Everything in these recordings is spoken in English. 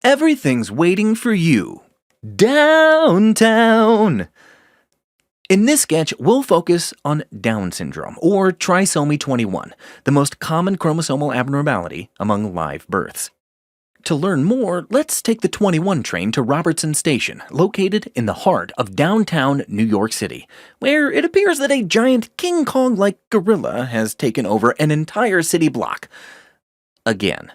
Everything's waiting for you. Downtown! In this sketch, we'll focus on Down syndrome, or trisomy 21, the most common chromosomal abnormality among live births. To learn more, let's take the 21 train to Robertson Station, located in the heart of downtown New York City, where it appears that a giant King Kong-like gorilla has taken over an entire city block. Again.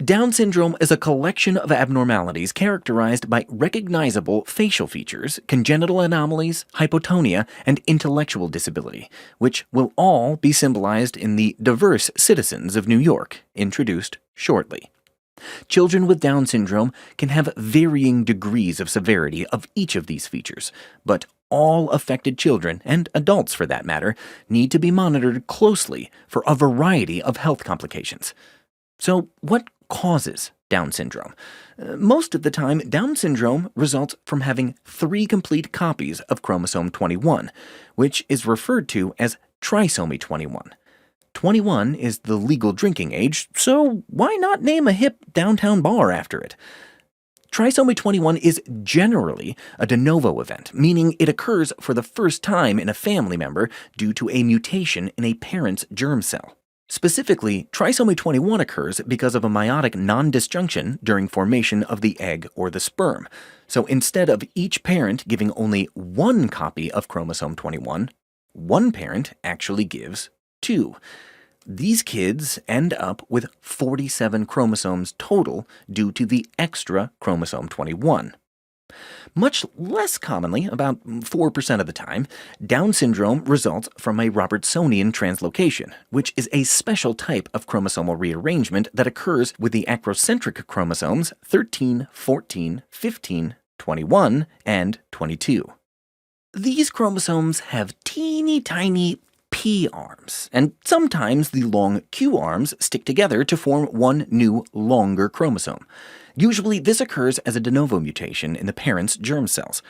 Down syndrome is a collection of abnormalities characterized by recognizable facial features, congenital anomalies, hypotonia, and intellectual disability, which will all be symbolized in the diverse citizens of New York, introduced shortly. Children with Down syndrome can have varying degrees of severity of each of these features, but all affected children, and adults for that matter, need to be monitored closely for a variety of health complications. So, what causes Down syndrome? Most of the time, Down syndrome results from having 3 complete copies of chromosome 21, which is referred to as trisomy 21. 21 is the legal drinking age, so why not name a hip downtown bar after it? Trisomy 21 is generally a de novo event, meaning it occurs for the first time in a family member due to a mutation in a parent's germ cell. Specifically, trisomy 21 occurs because of a meiotic non-disjunction during formation of the egg or the sperm. So instead of each parent giving only 1 copy of chromosome 21, one parent actually gives 2. These kids end up with 47 chromosomes total due to the extra chromosome 21. Much less commonly, about 4% of the time, Down syndrome results from a Robertsonian translocation, which is a special type of chromosomal rearrangement that occurs with the acrocentric chromosomes 13, 14, 15, 21, and 22. These chromosomes have teeny tiny P arms, and sometimes the long Q arms stick together to form one new, longer chromosome. Usually, this occurs as a de novo mutation in the parent's germ cells.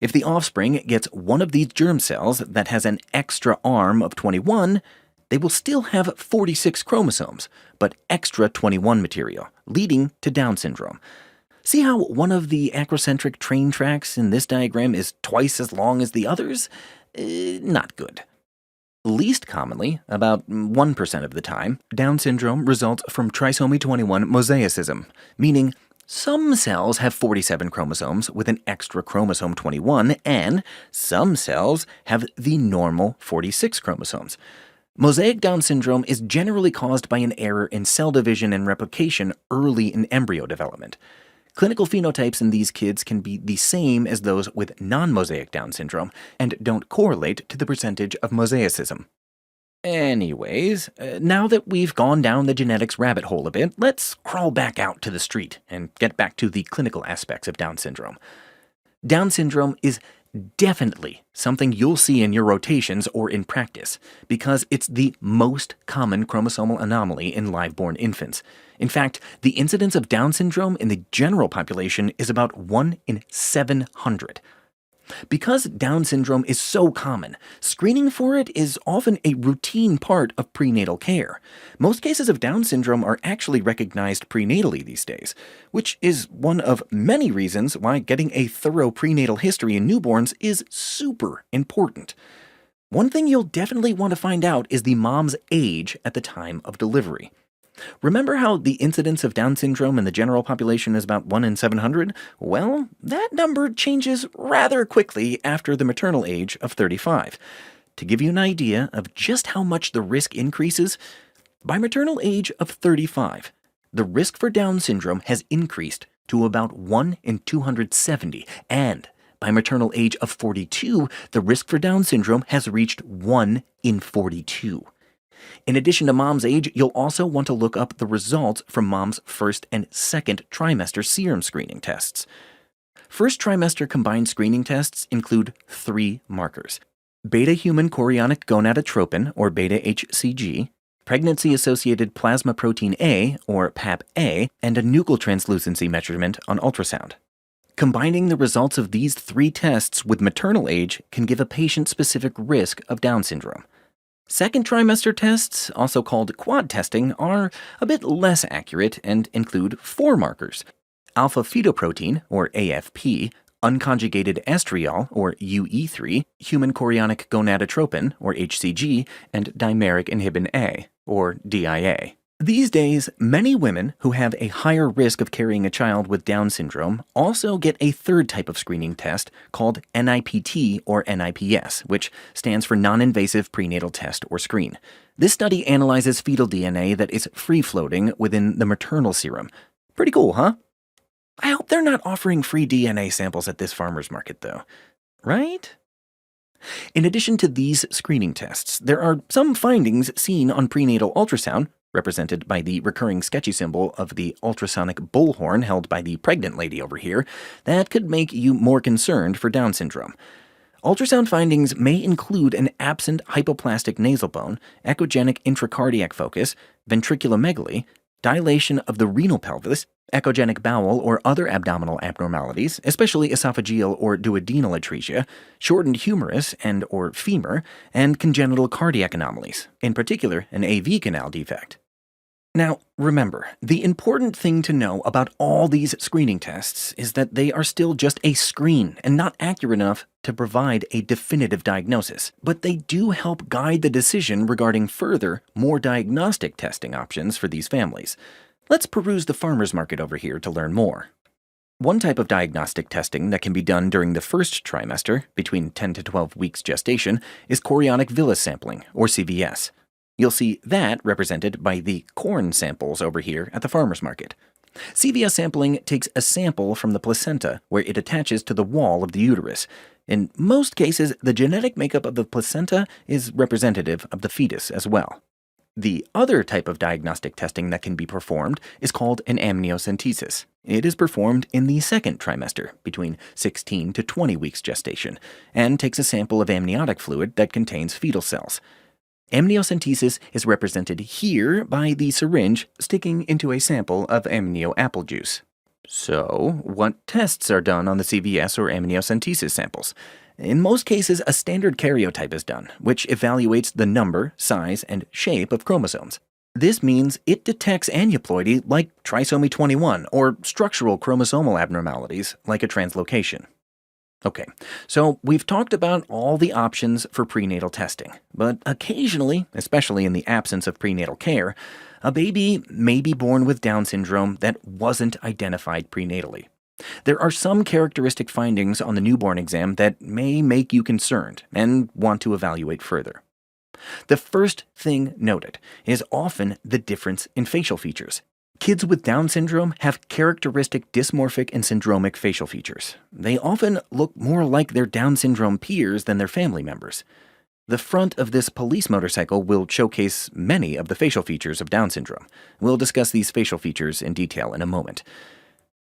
If the offspring gets one of these germ cells that has an extra arm of 21, they will still have 46 chromosomes, but extra 21 material, leading to Down syndrome. See how one of the acrocentric train tracks in this diagram is twice as long as the others? Not good. Least commonly, about 1% of the time, Down syndrome results from trisomy 21 mosaicism, meaning some cells have 47 chromosomes with an extra chromosome 21, and some cells have the normal 46 chromosomes. Mosaic Down syndrome is generally caused by an error in cell division and replication early in embryo development. Clinical phenotypes in these kids can be the same as those with non-mosaic Down syndrome and don't correlate to the percentage of mosaicism. Anyways, now that we've gone down the genetics rabbit hole a bit, let's crawl back out to the street and get back to the clinical aspects of Down syndrome. Down syndrome is definitely something you'll see in your rotations or in practice, because it's the most common chromosomal anomaly in live-born infants. In fact, the incidence of Down syndrome in the general population is about 1 in 700. Because Down syndrome is so common, screening for it is often a routine part of prenatal care. Most cases of Down syndrome are actually recognized prenatally these days, which is one of many reasons why getting a thorough prenatal history in newborns is super important. One thing you'll definitely want to find out is the mom's age at the time of delivery. Remember how the incidence of Down syndrome in the general population is about 1 in 700? Well, that number changes rather quickly after the maternal age of 35. To give you an idea of just how much the risk increases, by maternal age of 35, the risk for Down syndrome has increased to about 1 in 270, and by maternal age of 42, the risk for Down syndrome has reached 1 in 42. In addition to mom's age, you'll also want to look up the results from mom's first and second trimester serum screening tests. First trimester combined screening tests include 3 markers: beta-human chorionic gonadotropin, or beta-HCG, pregnancy-associated plasma protein A, or PAP-A, and a nuchal translucency measurement on ultrasound. Combining the results of these 3 tests with maternal age can give a patient-specific risk of Down syndrome. Second trimester tests, also called quad testing, are a bit less accurate and include 4 markers: alpha-fetoprotein, or AFP, unconjugated estriol, or UE3, human chorionic gonadotropin, or HCG, and dimeric inhibin A, or DIA. These days, many women who have a higher risk of carrying a child with Down syndrome also get a third type of screening test called NIPT or NIPS, which stands for Non-Invasive Prenatal Test or Screen. This study analyzes fetal DNA that is free-floating within the maternal serum. Pretty cool, huh? I hope they're not offering free DNA samples at this farmer's market, though. Right? In addition to these screening tests, there are some findings seen on prenatal ultrasound, represented by the recurring sketchy symbol of the ultrasonic bullhorn held by the pregnant lady over here, that could make you more concerned for Down syndrome. Ultrasound findings may include an absent hypoplastic nasal bone, echogenic intracardiac focus, ventriculomegaly, dilation of the renal pelvis, echogenic bowel or other abdominal abnormalities, especially esophageal or duodenal atresia, shortened humerus and or femur, and congenital cardiac anomalies, in particular an AV canal defect. Now, remember, the important thing to know about all these screening tests is that they are still just a screen and not accurate enough to provide a definitive diagnosis, but they do help guide the decision regarding further, more diagnostic testing options for these families. Let's peruse the farmer's market over here to learn more. One type of diagnostic testing that can be done during the first trimester, between 10 to 12 weeks gestation, is chorionic villus sampling, or CVS. You'll see that represented by the corn samples over here at the farmer's market. CVS sampling takes a sample from the placenta where it attaches to the wall of the uterus. In most cases, the genetic makeup of the placenta is representative of the fetus as well. The other type of diagnostic testing that can be performed is called an amniocentesis. It is performed in the second trimester, between 16 to 20 weeks gestation, and takes a sample of amniotic fluid that contains fetal cells. Amniocentesis is represented here by the syringe sticking into a sample of amnio apple juice. So, what tests are done on the CVS or amniocentesis samples? In most cases, a standard karyotype is done, which evaluates the number, size, and shape of chromosomes. This means it detects aneuploidy like trisomy 21 or structural chromosomal abnormalities like a translocation. Okay, so we've talked about all the options for prenatal testing, but occasionally, especially in the absence of prenatal care, a baby may be born with Down syndrome that wasn't identified prenatally. There are some characteristic findings on the newborn exam that may make you concerned and want to evaluate further. The first thing noted is often the difference in facial features. Kids with Down syndrome have characteristic dysmorphic and syndromic facial features. They often look more like their Down syndrome peers than their family members. The front of this police motorcycle will showcase many of the facial features of Down syndrome. We'll discuss these facial features in detail in a moment.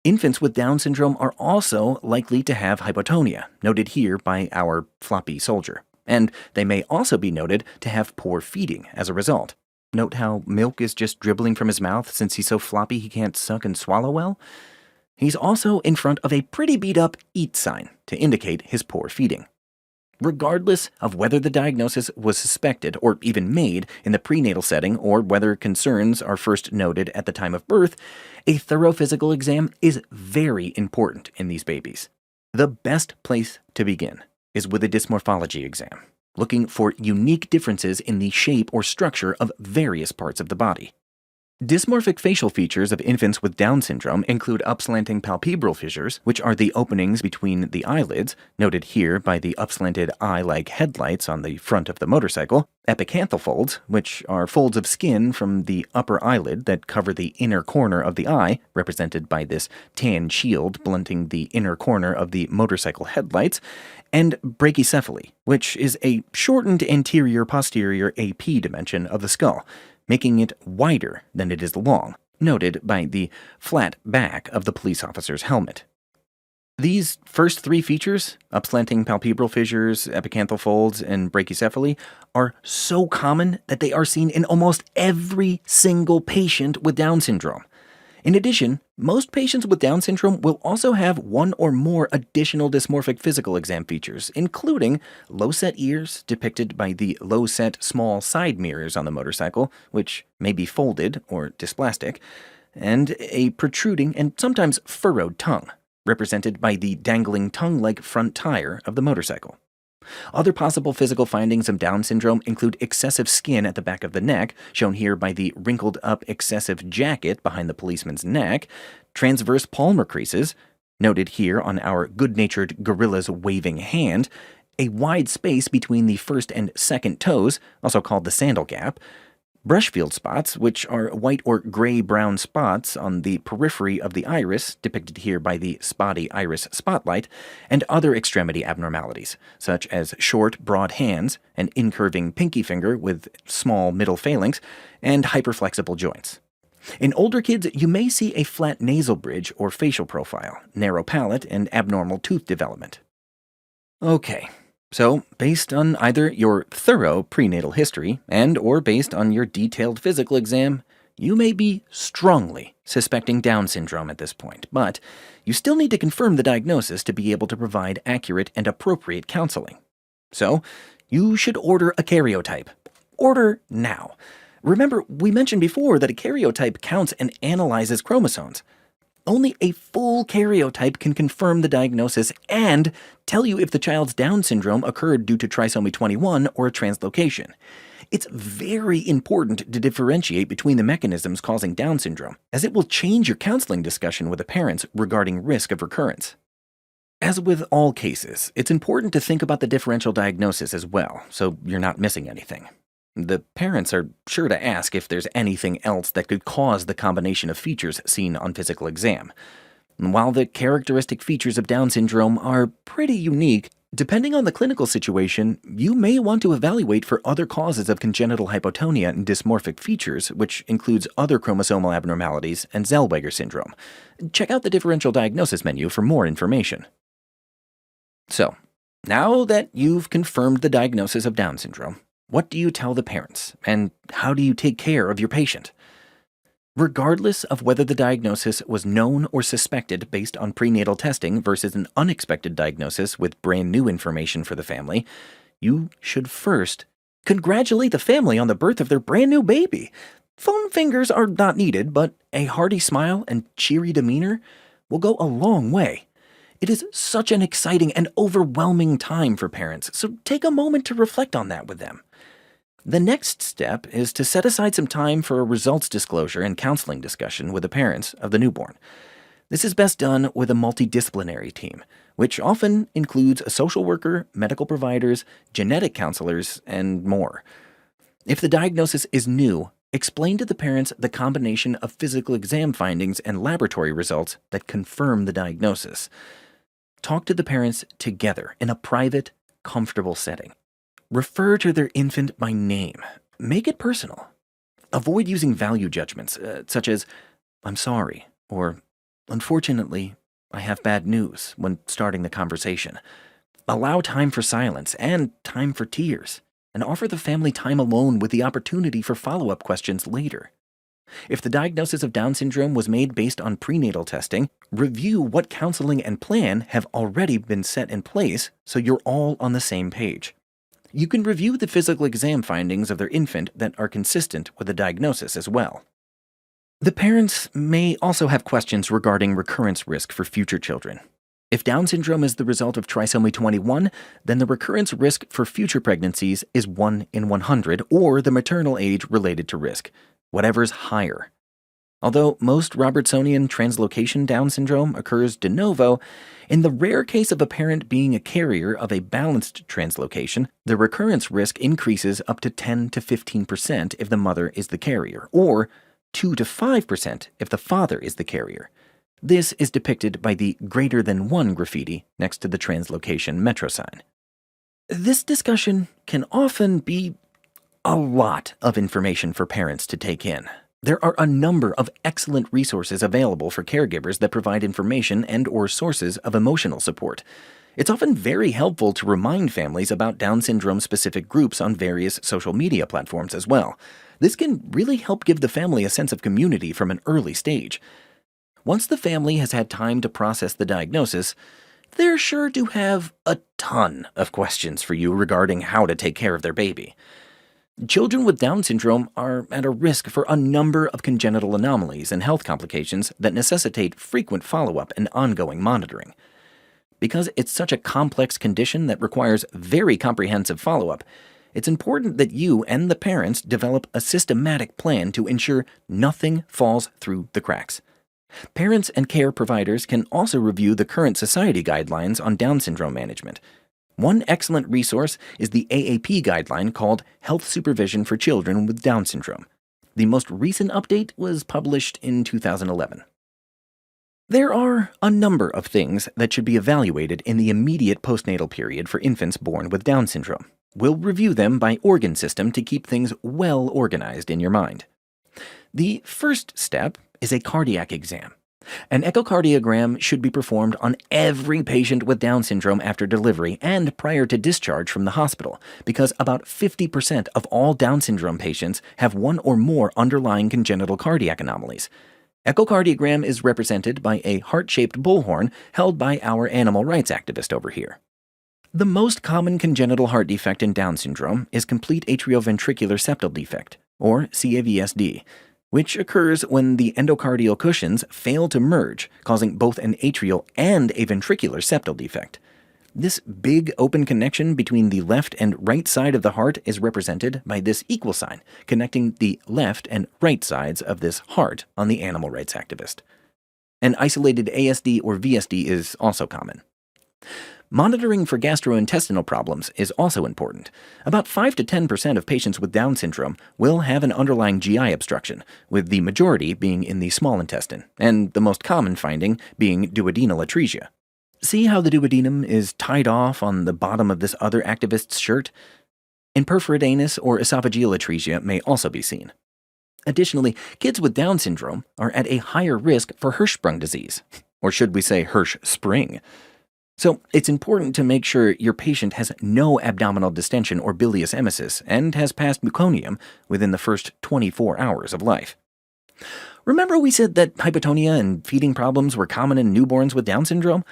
Infants with Down syndrome are also likely to have hypotonia, noted here by our floppy soldier. And they may also be noted to have poor feeding as a result. Note how milk is just dribbling from his mouth since he's so floppy he can't suck and swallow well? He's also in front of a pretty beat-up eat sign to indicate his poor feeding. Regardless of whether the diagnosis was suspected or even made in the prenatal setting or whether concerns are first noted at the time of birth, a thorough physical exam is very important in these babies. The best place to begin is with a dysmorphology exam, looking for unique differences in the shape or structure of various parts of the body. Dysmorphic facial features of infants with Down syndrome include upslanting palpebral fissures, which are the openings between the eyelids, noted here by the upslanted eye-like headlights on the front of the motorcycle, epicanthal folds, which are folds of skin from the upper eyelid that cover the inner corner of the eye, represented by this tan shield blunting the inner corner of the motorcycle headlights, and brachycephaly, which is a shortened anterior-posterior AP dimension of the skull, making it wider than it is long, noted by the flat back of the police officer's helmet. These first three features, upslanting palpebral fissures, epicanthal folds, and brachycephaly, are so common that they are seen in almost every single patient with Down syndrome. In addition, most patients with Down syndrome will also have one or more additional dysmorphic physical exam features, including low-set ears, depicted by the low-set small side mirrors on the motorcycle, which may be folded or dysplastic, and a protruding and sometimes furrowed tongue, represented by the dangling tongue-like front tire of the motorcycle. Other possible physical findings of Down syndrome include excessive skin at the back of the neck, shown here by the wrinkled up excessive jacket behind the policeman's neck, transverse palmar creases, noted here on our good-natured gorilla's waving hand, a wide space between the first and second toes, also called the sandal gap, brushfield spots, which are white or gray-brown spots on the periphery of the iris, depicted here by the spotty iris spotlight, and other extremity abnormalities, such as short, broad hands, an incurving pinky finger with small middle phalanx, and hyperflexible joints. In older kids, you may see a flat nasal bridge or facial profile, narrow palate, and abnormal tooth development. Okay. So, based on either your thorough prenatal history and or based on your detailed physical exam, you may be strongly suspecting Down syndrome at this point, but you still need to confirm the diagnosis to be able to provide accurate and appropriate counseling. So, you should order a karyotype. Order now. Remember, we mentioned before that a karyotype counts and analyzes chromosomes. Only a full karyotype can confirm the diagnosis and tell you if the child's Down syndrome occurred due to trisomy 21 or a translocation. It's very important to differentiate between the mechanisms causing Down syndrome, as it will change your counseling discussion with the parents regarding risk of recurrence. As with all cases, it's important to think about the differential diagnosis as well, so you're not missing anything. The parents are sure to ask if there's anything else that could cause the combination of features seen on physical exam. While the characteristic features of Down syndrome are pretty unique, depending on the clinical situation, you may want to evaluate for other causes of congenital hypotonia and dysmorphic features, which includes other chromosomal abnormalities and Zellweger syndrome. Check out the differential diagnosis menu for more information. So, now that you've confirmed the diagnosis of Down syndrome, what do you tell the parents, and how do you take care of your patient? Regardless of whether the diagnosis was known or suspected based on prenatal testing versus an unexpected diagnosis with brand new information for the family, you should first congratulate the family on the birth of their brand new baby. Foam fingers are not needed, but a hearty smile and cheery demeanor will go a long way. It is such an exciting and overwhelming time for parents, so take a moment to reflect on that with them. The next step is to set aside some time for a results disclosure and counseling discussion with the parents of the newborn. This is best done with a multidisciplinary team, which often includes a social worker, medical providers, genetic counselors, and more. If the diagnosis is new, explain to the parents the combination of physical exam findings and laboratory results that confirm the diagnosis. Talk to the parents together in a private, comfortable setting. Refer to their infant by name. Make it personal. Avoid using value judgments, such as, "I'm sorry," or "Unfortunately, I have bad news," when starting the conversation. Allow time for silence and time for tears, and offer the family time alone with the opportunity for follow-up questions later. If the diagnosis of Down syndrome was made based on prenatal testing, review what counseling and plan have already been set in place so you're all on the same page. You can review the physical exam findings of their infant that are consistent with the diagnosis as well. The parents may also have questions regarding recurrence risk for future children. If Down syndrome is the result of trisomy 21, then the recurrence risk for future pregnancies is 1 in 100, or the maternal age related to risk, whatever's higher. Although most Robertsonian translocation Down syndrome occurs de novo, in the rare case of a parent being a carrier of a balanced translocation, the recurrence risk increases up to 10 to 15% if the mother is the carrier, or 2 to 5% if the father is the carrier. This is depicted by the greater than 1 graffiti next to the translocation metro sign. This discussion can often be a lot of information for parents to take in. There are a number of excellent resources available for caregivers that provide information and or sources of emotional support. It's often very helpful to remind families about Down syndrome-specific groups on various social media platforms as well. This can really help give the family a sense of community from an early stage. Once the family has had time to process the diagnosis, they're sure to have a ton of questions for you regarding how to take care of their baby. Children with Down syndrome are at a risk for a number of congenital anomalies and health complications that necessitate frequent follow up and ongoing monitoring. Because it's such a complex condition that requires very comprehensive follow up, it's important that you and the parents develop a systematic plan to ensure nothing falls through the cracks. Parents and care providers can also review the current society guidelines on Down syndrome management. One excellent resource is the AAP guideline called Health Supervision for Children with Down Syndrome. The most recent update was published in 2011. There are a number of things that should be evaluated in the immediate postnatal period for infants born with Down syndrome. We'll review them by organ system to keep things well organized in your mind. The first step is a cardiac exam. An echocardiogram should be performed on every patient with Down syndrome after delivery and prior to discharge from the hospital, because about 50% of all Down syndrome patients have one or more underlying congenital cardiac anomalies. Echocardiogram is represented by a heart-shaped bullhorn held by our animal rights activist over here. The most common congenital heart defect in Down syndrome is complete atrioventricular septal defect, or CAVSD, which occurs when the endocardial cushions fail to merge, causing both an atrial and a ventricular septal defect. This big open connection between the left and right side of the heart is represented by this equal sign, connecting the left and right sides of this heart on the animal rights activist. An isolated ASD or VSD is also common. Monitoring for gastrointestinal problems is also important. About 5 to 10% of patients with Down syndrome will have an underlying GI obstruction, with the majority being in the small intestine, and the most common finding being duodenal atresia. See how the duodenum is tied off on the bottom of this other activist's shirt? Imperforate anus or esophageal atresia may also be seen. Additionally, kids with Down syndrome are at a higher risk for Hirschsprung disease, or should we say Hirschspring. So it's important to make sure your patient has no abdominal distension or bilious emesis and has passed meconium within the first 24 hours of life. Remember we said that hypotonia and feeding problems were common in newborns with Down syndrome?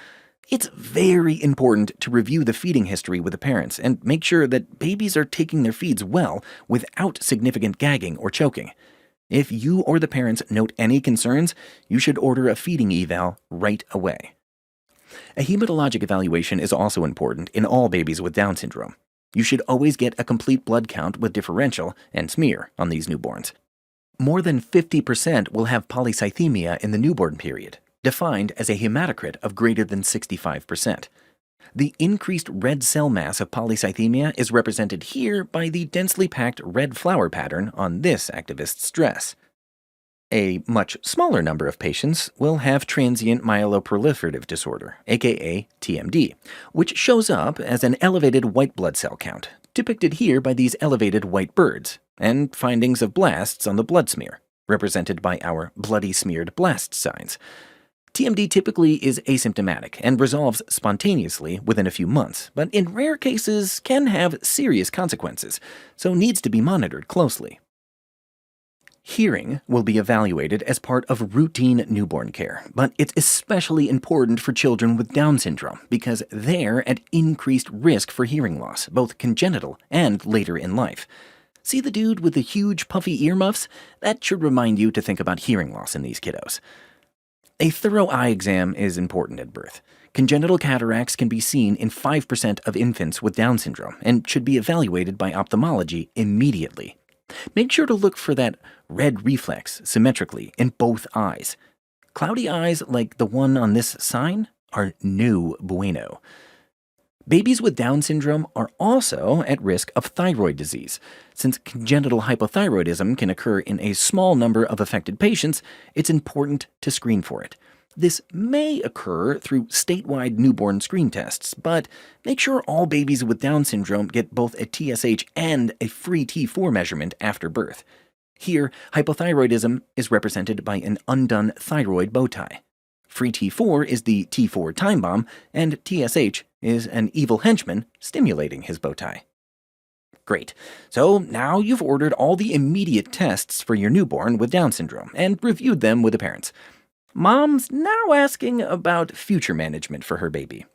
It's very important to review the feeding history with the parents and make sure that babies are taking their feeds well without significant gagging or choking. If you or the parents note any concerns, you should order a feeding eval right away. A hematologic evaluation is also important in all babies with Down syndrome. You should always get a complete blood count with differential and smear on these newborns. More than 50% will have polycythemia in the newborn period, defined as a hematocrit of greater than 65%. The increased red cell mass of polycythemia is represented here by the densely packed red flower pattern on this activist's dress. A much smaller number of patients will have transient myeloproliferative disorder, aka TMD, which shows up as an elevated white blood cell count, depicted here by these elevated white birds, and findings of blasts on the blood smear, represented by our bloody smeared blast signs. TMD typically is asymptomatic and resolves spontaneously within a few months, but in rare cases can have serious consequences, so needs to be monitored closely. Hearing will be evaluated as part of routine newborn care, but it's especially important for children with Down syndrome because they're at increased risk for hearing loss, both congenital and later in life. See the dude with the huge puffy earmuffs? That should remind you to think about hearing loss in these kiddos. A thorough eye exam is important at birth. Congenital cataracts can be seen in 5% of infants with Down syndrome and should be evaluated by ophthalmology immediately. Make sure to look for that red reflex symmetrically in both eyes. Cloudy eyes like the one on this sign are no bueno. Babies with Down syndrome are also at risk of thyroid disease. Since congenital hypothyroidism can occur in a small number of affected patients, it's important to screen for it. This may occur through statewide newborn screen tests, but make sure all babies with Down syndrome get both a TSH and a free T4 measurement after birth. Here, hypothyroidism is represented by an undone thyroid bow tie. Free T4 is the T4 time bomb, and TSH is an evil henchman stimulating his bow tie. Great. So now you've ordered all the immediate tests for your newborn with Down syndrome and reviewed them with the parents. Mom's now asking about future management for her baby.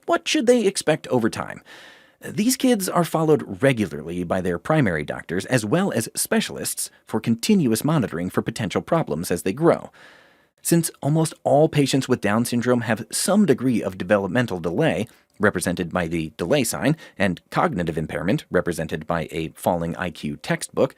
What should they expect over time? These kids are followed regularly by their primary doctors as well as specialists for continuous monitoring for potential problems as they grow. Since almost all patients with Down syndrome have some degree of developmental delay, represented by the delay sign, and cognitive impairment, represented by a falling IQ textbook,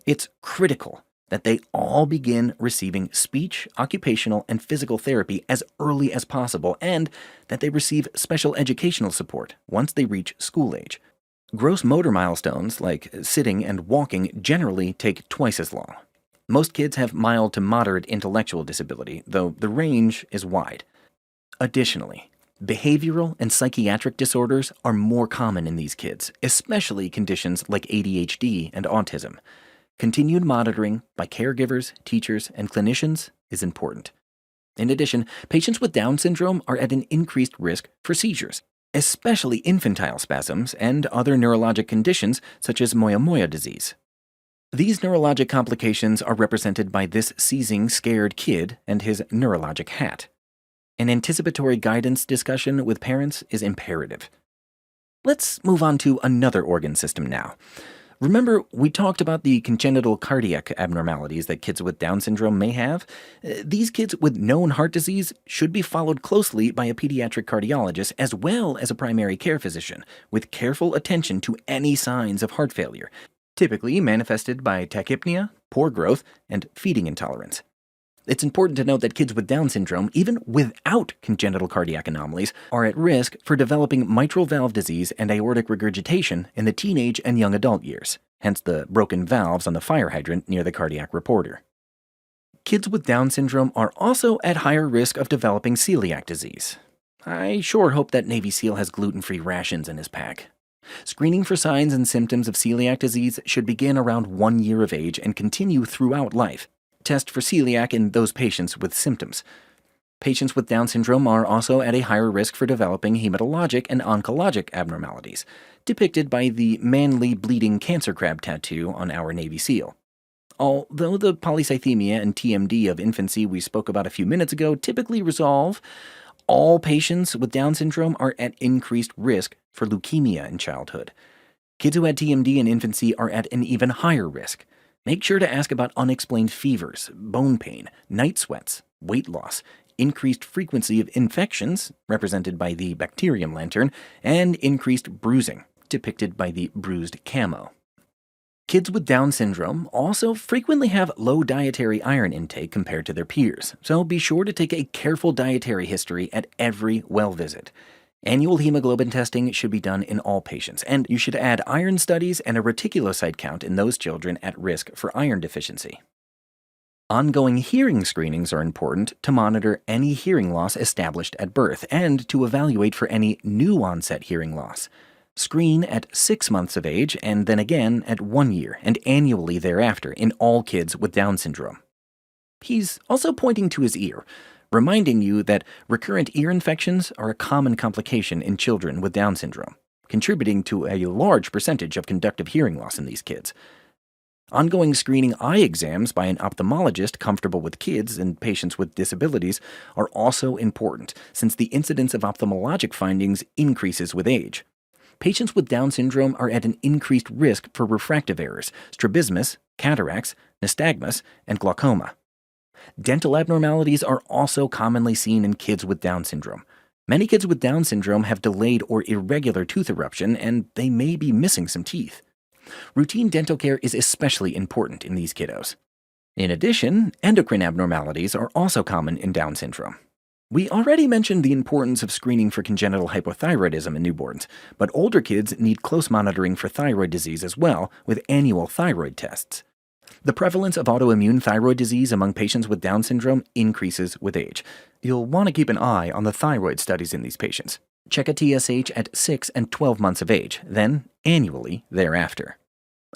it's critical that they all begin receiving speech, occupational, and physical therapy as early as possible, and that they receive special educational support once they reach school age. Gross motor milestones, like sitting and walking, generally take twice as long. Most kids have mild to moderate intellectual disability, though the range is wide. Additionally, behavioral and psychiatric disorders are more common in these kids, especially conditions like ADHD and autism. Continued monitoring by caregivers, teachers, and clinicians is important. In addition, patients with Down syndrome are at an increased risk for seizures, especially infantile spasms and other neurologic conditions such as moyamoya disease. These neurologic complications are represented by this seizing, scared kid and his neurologic hat. An anticipatory guidance discussion with parents is imperative. Let's move on to another organ system now. Remember, we talked about the congenital cardiac abnormalities that kids with Down syndrome may have? These kids with known heart disease should be followed closely by a pediatric cardiologist as well as a primary care physician, with careful attention to any signs of heart failure, typically manifested by tachypnea, poor growth, and feeding intolerance. It's important to note that kids with Down syndrome, even without congenital cardiac anomalies, are at risk for developing mitral valve disease and aortic regurgitation in the teenage and young adult years, hence the broken valves on the fire hydrant near the cardiac reporter. Kids with Down syndrome are also at higher risk of developing celiac disease. I sure hope that Navy SEAL has gluten-free rations in his pack. Screening for signs and symptoms of celiac disease should begin around 1 year of age and continue throughout life. Test for celiac in those patients with symptoms. Patients with Down syndrome are also at a higher risk for developing hematologic and oncologic abnormalities, depicted by the manly bleeding cancer crab tattoo on our Navy SEAL. Although the polycythemia and TMD of infancy we spoke about a few minutes ago typically resolve, all patients with Down syndrome are at increased risk for leukemia in childhood. Kids who had TMD in infancy are at an even higher risk. Make sure to ask about unexplained fevers, bone pain, night sweats, weight loss, increased frequency of infections, represented by the bacterium lantern, and increased bruising, depicted by the bruised camo. Kids with Down syndrome also frequently have low dietary iron intake compared to their peers, so be sure to take a careful dietary history at every well visit. Annual hemoglobin testing should be done in all patients, and you should add iron studies and a reticulocyte count in those children at risk for iron deficiency. Ongoing hearing screenings are important to monitor any hearing loss established at birth and to evaluate for any new onset hearing loss. Screen at 6 months of age and then again at 1 year and annually thereafter in all kids with Down syndrome. He's also pointing to his ear, reminding you that recurrent ear infections are a common complication in children with Down syndrome, contributing to a large percentage of conductive hearing loss in these kids. Ongoing screening eye exams by an ophthalmologist comfortable with kids and patients with disabilities are also important, since the incidence of ophthalmologic findings increases with age. Patients with Down syndrome are at an increased risk for refractive errors, strabismus, cataracts, nystagmus, and glaucoma. Dental abnormalities are also commonly seen in kids with Down syndrome. Many kids with Down syndrome have delayed or irregular tooth eruption, and they may be missing some teeth. Routine dental care is especially important in these kiddos. In addition, endocrine abnormalities are also common in Down syndrome. We already mentioned the importance of screening for congenital hypothyroidism in newborns, but older kids need close monitoring for thyroid disease as well, with annual thyroid tests. The prevalence of autoimmune thyroid disease among patients with Down syndrome increases with age. You'll want to keep an eye on the thyroid studies in these patients. Check a TSH at 6 and 12 months of age, then annually thereafter.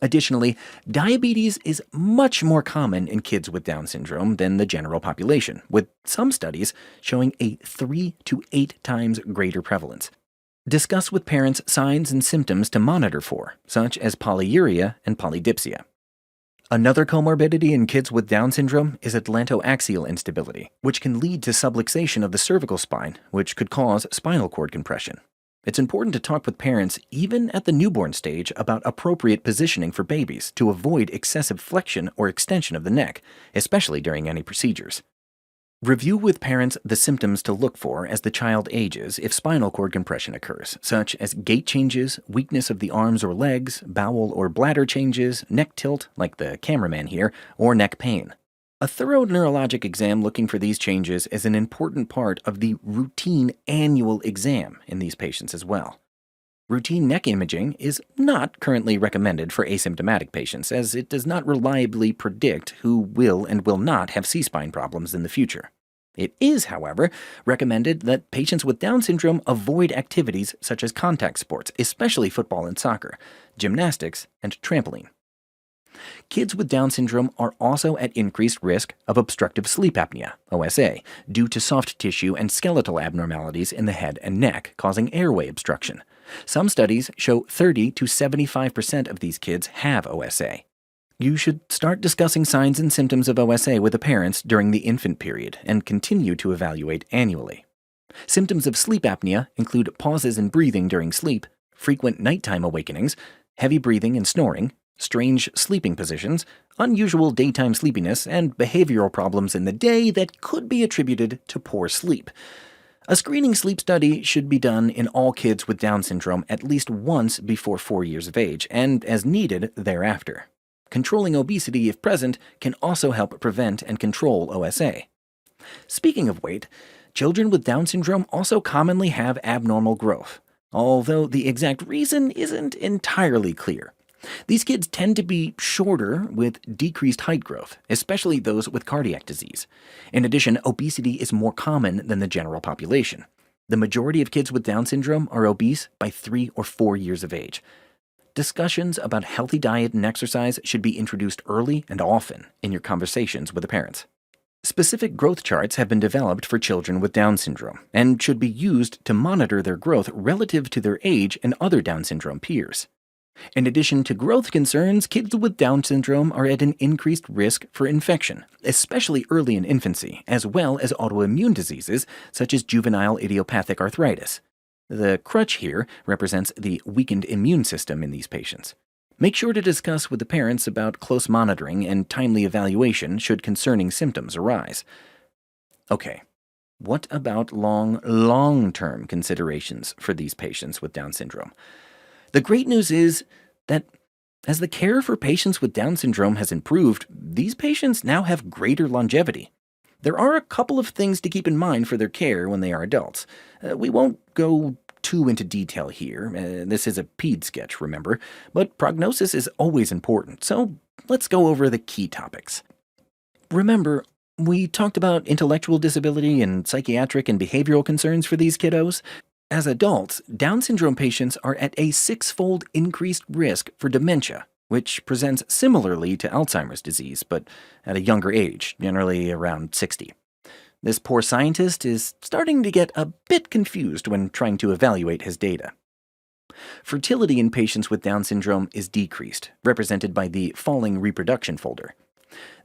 Additionally, diabetes is much more common in kids with Down syndrome than the general population, with some studies showing a 3 to 8 times greater prevalence. Discuss with parents signs and symptoms to monitor for, such as polyuria and polydipsia. Another comorbidity in kids with Down syndrome is atlantoaxial instability, which can lead to subluxation of the cervical spine, which could cause spinal cord compression. It's important to talk with parents even at the newborn stage about appropriate positioning for babies to avoid excessive flexion or extension of the neck, especially during any procedures. Review with parents the symptoms to look for as the child ages if spinal cord compression occurs, such as gait changes, weakness of the arms or legs, bowel or bladder changes, neck tilt, like the cameraman here, or neck pain. A thorough neurologic exam looking for these changes is an important part of the routine annual exam in these patients as well. Routine neck imaging is not currently recommended for asymptomatic patients, as it does not reliably predict who will and will not have C-spine problems in the future. It is, however, recommended that patients with Down syndrome avoid activities such as contact sports, especially football and soccer, gymnastics, and trampoline. Kids with Down syndrome are also at increased risk of obstructive sleep apnea, OSA, due to soft tissue and skeletal abnormalities in the head and neck, causing airway obstruction. Some studies show 30 to 75% of these kids have OSA. You should start discussing signs and symptoms of OSA with the parents during the infant period and continue to evaluate annually. Symptoms of sleep apnea include pauses in breathing during sleep, frequent nighttime awakenings, heavy breathing and snoring, strange sleeping positions, unusual daytime sleepiness, and behavioral problems in the day that could be attributed to poor sleep. A screening sleep study should be done in all kids with Down syndrome at least once before 4 years of age, and as needed thereafter. Controlling obesity, if present, can also help prevent and control OSA. Speaking of weight, children with Down syndrome also commonly have abnormal growth, although the exact reason isn't entirely clear. These kids tend to be shorter with decreased height growth, especially those with cardiac disease. In addition, obesity is more common than the general population. The majority of kids with Down syndrome are obese by 3 or 4 years of age. Discussions about healthy diet and exercise should be introduced early and often in your conversations with the parents. Specific growth charts have been developed for children with Down syndrome and should be used to monitor their growth relative to their age and other Down syndrome peers. In addition to growth concerns, kids with Down syndrome are at an increased risk for infection, especially early in infancy, as well as autoimmune diseases such as juvenile idiopathic arthritis. The crutch here represents the weakened immune system in these patients. Make sure to discuss with the parents about close monitoring and timely evaluation should concerning symptoms arise. Okay, what about long-term considerations for these patients with Down syndrome? The great news is that as the care for patients with Down syndrome has improved, these patients now have greater longevity. There are a couple of things to keep in mind for their care when they are adults. We won't go too into detail here. This is a ped sketch, remember, but prognosis is always important, so let's go over the key topics. Remember, we talked about intellectual disability and psychiatric and behavioral concerns for these kiddos. As adults, Down syndrome patients are at a 6-fold increased risk for dementia, which presents similarly to Alzheimer's disease, but at a younger age, generally around 60. This poor scientist is starting to get a bit confused when trying to evaluate his data. Fertility in patients with Down syndrome is decreased, represented by the falling reproduction folder.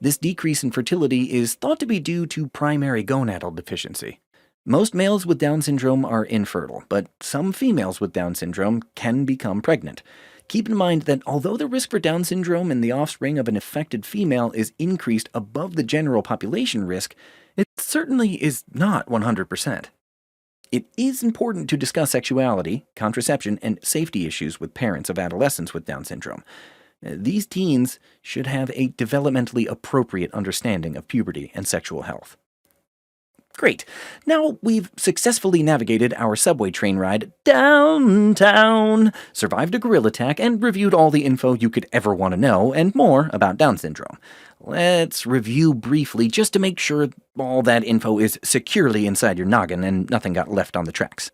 This decrease in fertility is thought to be due to primary gonadal deficiency. Most males with Down syndrome are infertile, but some females with Down syndrome can become pregnant. Keep in mind that although the risk for Down syndrome in the offspring of an affected female is increased above the general population risk, it certainly is not 100%. It is important to discuss sexuality, contraception, and safety issues with parents of adolescents with Down syndrome. These teens should have a developmentally appropriate understanding of puberty and sexual health. Great. Now we've successfully navigated our subway train ride downtown, survived a gorilla attack, and reviewed all the info you could ever want to know and more about Down syndrome. Let's review briefly just to make sure all that info is securely inside your noggin and nothing got left on the tracks.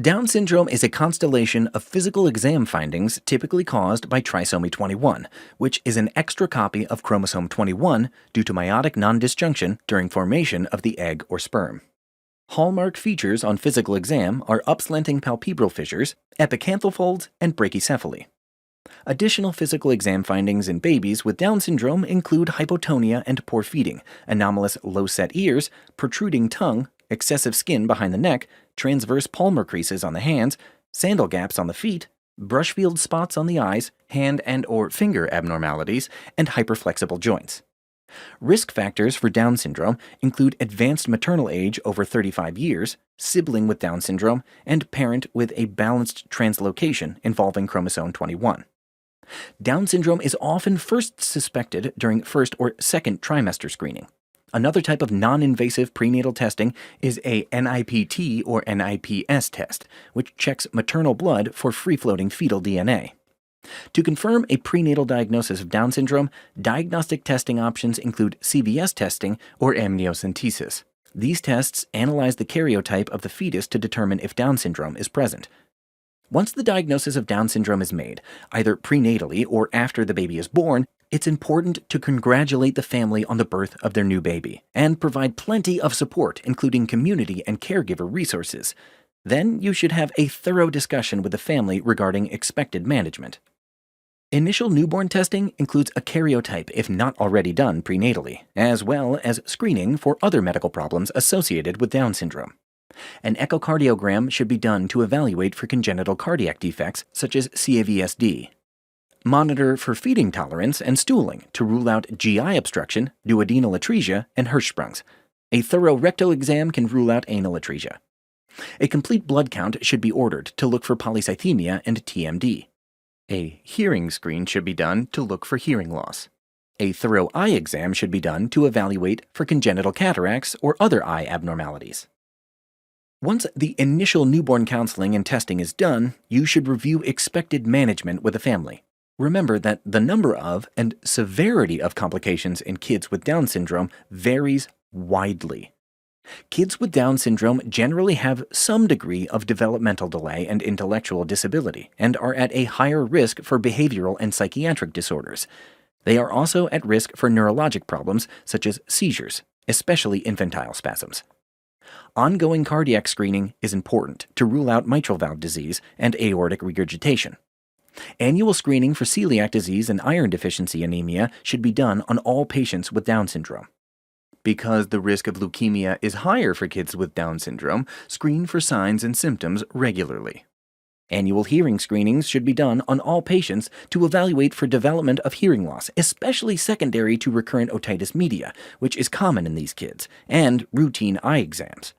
Down syndrome is a constellation of physical exam findings typically caused by trisomy 21, which is an extra copy of chromosome 21 due to meiotic non-disjunction during formation of the egg or sperm. Hallmark features on physical exam are upslanting palpebral fissures, epicanthal folds, and brachycephaly. Additional physical exam findings in babies with Down syndrome include hypotonia and poor feeding, anomalous low-set ears, protruding tongue, excessive skin behind the neck, transverse palmar creases on the hands, sandal gaps on the feet, brushfield spots on the eyes, hand and or finger abnormalities, and hyperflexible joints. Risk factors for Down syndrome include advanced maternal age over 35 years, sibling with Down syndrome, and parent with a balanced translocation involving chromosome 21. Down syndrome is often first suspected during first or second trimester screening. Another type of non-invasive prenatal testing is a NIPT or NIPS test, which checks maternal blood for free-floating fetal DNA. To confirm a prenatal diagnosis of Down syndrome, diagnostic testing options include CVS testing or amniocentesis. These tests analyze the karyotype of the fetus to determine if Down syndrome is present. Once the diagnosis of Down syndrome is made, either prenatally or after the baby is born, it's important to congratulate the family on the birth of their new baby and provide plenty of support, including community and caregiver resources. Then you should have a thorough discussion with the family regarding expected management. Initial newborn testing includes a karyotype if not already done prenatally, as well as screening for other medical problems associated with Down syndrome. An echocardiogram should be done to evaluate for congenital cardiac defects such as CAVSD. Monitor for feeding tolerance and stooling to rule out GI obstruction, duodenal atresia, and Hirschsprungs. A thorough rectal exam can rule out anal atresia. A complete blood count should be ordered to look for polycythemia and TMD. A hearing screen should be done to look for hearing loss. A thorough eye exam should be done to evaluate for congenital cataracts or other eye abnormalities. Once the initial newborn counseling and testing is done, you should review expected management with the family. Remember that the number of and severity of complications in kids with Down syndrome varies widely. Kids with Down syndrome generally have some degree of developmental delay and intellectual disability and are at a higher risk for behavioral and psychiatric disorders. They are also at risk for neurologic problems such as seizures, especially infantile spasms. Ongoing cardiac screening is important to rule out mitral valve disease and aortic regurgitation. Annual screening for celiac disease and iron deficiency anemia should be done on all patients with Down syndrome. Because the risk of leukemia is higher for kids with Down syndrome, screen for signs and symptoms regularly. Annual hearing screenings should be done on all patients to evaluate for development of hearing loss, especially secondary to recurrent otitis media, which is common in these kids, and routine eye exams.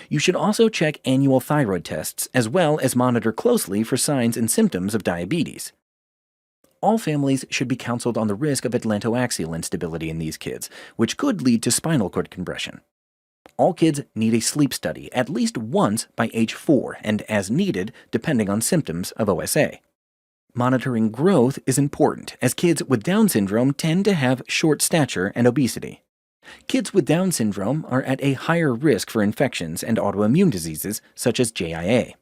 You should also check annual thyroid tests as well as monitor closely for signs and symptoms of diabetes. All families should be counseled on the risk of atlantoaxial instability in these kids, which could lead to spinal cord compression. All kids need a sleep study at least once by age 4 and as needed depending on symptoms of OSA. Monitoring growth is important as kids with Down syndrome tend to have short stature and obesity. Kids with Down syndrome are at a higher risk for infections and autoimmune diseases such as JIA.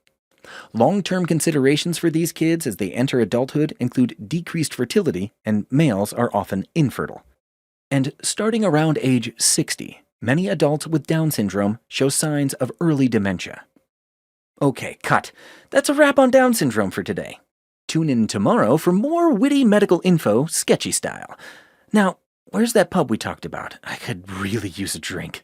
Long-term considerations for these kids as they enter adulthood include decreased fertility, and males are often infertile. And starting around age 60, many adults with Down syndrome show signs of early dementia. Okay, cut. That's a wrap on Down syndrome for today. Tune in tomorrow for more witty medical info, sketchy style. Now, where's that pub we talked about? I could really use a drink.